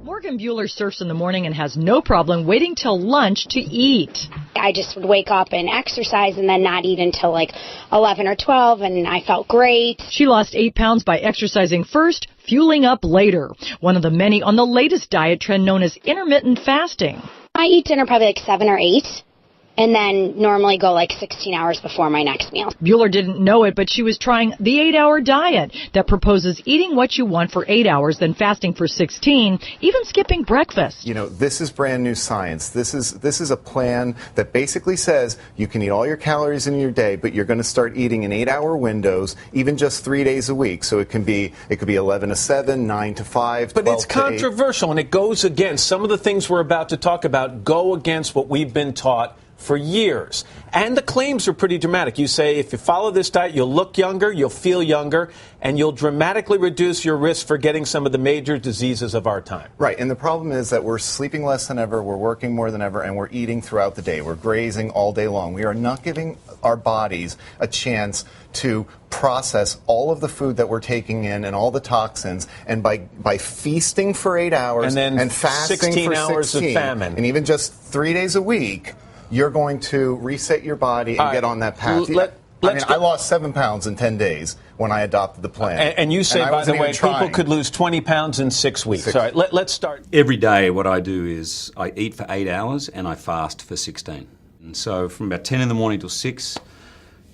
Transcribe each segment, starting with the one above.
Morgan Bueller surfs in the morning and has no problem waiting till lunch to eat. I just would wake up and exercise and then not eat until like 11 or 12, and I felt great. She lost 8 pounds by exercising first, fueling up later. One of the many on the latest diet trend known as intermittent fasting. I eat dinner probably like 7 or 8. And then normally go like 16 hours before my next meal. Bueller didn't know it, but she was trying the 8-hour diet that proposes eating what you want for 8 hours, then fasting for 16, even skipping breakfast. You know, this is brand new science. This is a plan that basically says you can eat all your calories in your day, but you're going to start eating in 8-hour windows, even just 3 days a week. So it could be 11 to 7, 9 to 5. But it's controversial, and it goes against some of the things we're about to talk about. Go against what we've been taught for years. And the claims are pretty dramatic. You say if you follow this diet, you'll look younger, you'll feel younger, and you'll dramatically reduce your risk for getting some of the major diseases of our time. Right, and the problem is that we're sleeping less than ever, we're working more than ever, and we're eating throughout the day. We're grazing all day long. We are not giving our bodies a chance to process all of the food that we're taking in and all the toxins, and by feasting for 8 hours and fasting 16 for hours 16, of famine, and even just 3 days a week, you're going to reset your body and get on that path. I lost 7 pounds in 10 days when I adopted the plan. And you say, by the way, people could lose 20 pounds in 6 weeks. All right, let's start. Every day what I do is I eat for 8 hours and I fast for 16. And so from about 10 in the morning till 6,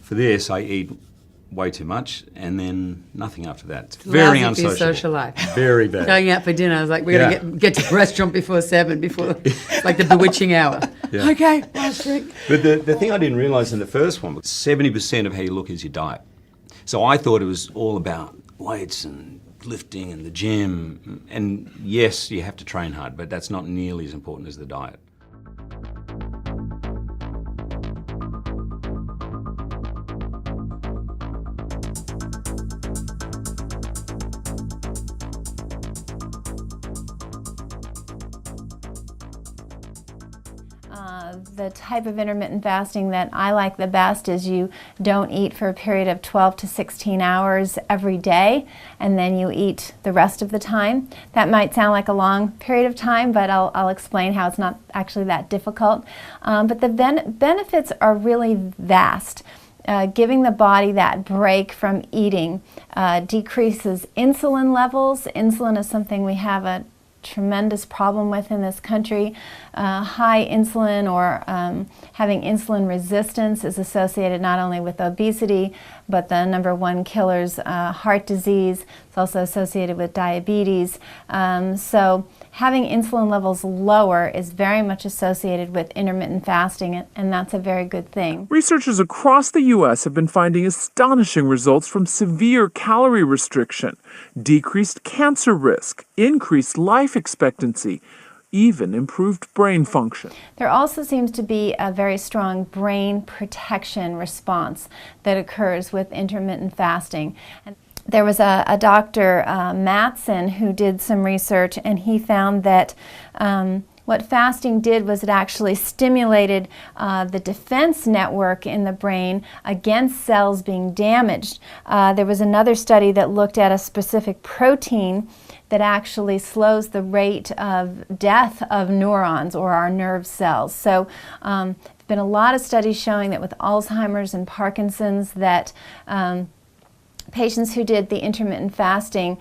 for this I eat way too much, and then nothing after that. It's very unsocial. Social life. Very bad. Going out for dinner, I was like, we're going to get to the restaurant before 7, before like the bewitching hour. Yeah. Okay, last drink. But the thing I didn't realise in the first one was 70% of how you look is your diet. So I thought it was all about weights and lifting and the gym. And yes, you have to train hard, but that's not nearly as important as the diet. The type of intermittent fasting that I like the best is you don't eat for a period of 12 to 16 hours every day, and then you eat the rest of the time. That might sound like a long period of time, but I'll explain how it's not actually that difficult. But the benefits are really vast. Giving the body that break from eating decreases insulin levels. Insulin is something we have a tremendous problem with in this country. High insulin or having insulin resistance is associated not only with obesity, but the #1 killers, heart disease. It's also associated with diabetes. So having insulin levels lower is very much associated with intermittent fasting, and that's a very good thing. Researchers across the U.S. have been finding astonishing results from severe calorie restriction, decreased cancer risk, increased life expectancy, even improved brain function. There also seems to be a very strong brain protection response that occurs with intermittent fasting. And there was a Dr. Matson who did some research, and he found that what fasting did was it actually stimulated the defense network in the brain against cells being damaged. There was another study that looked at a specific protein that actually slows the rate of death of neurons or our nerve cells. So there's been a lot of studies showing that with Alzheimer's and Parkinson's that patients who did the intermittent fasting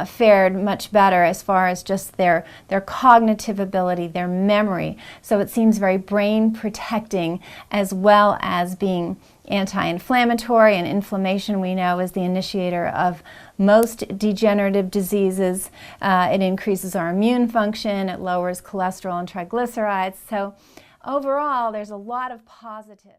fared much better as far as just their cognitive ability, their memory. So it seems very brain protecting as well as being anti-inflammatory, and inflammation we know is the initiator of most degenerative diseases. It increases our immune function, it lowers cholesterol and triglycerides. So overall, there's a lot of positive.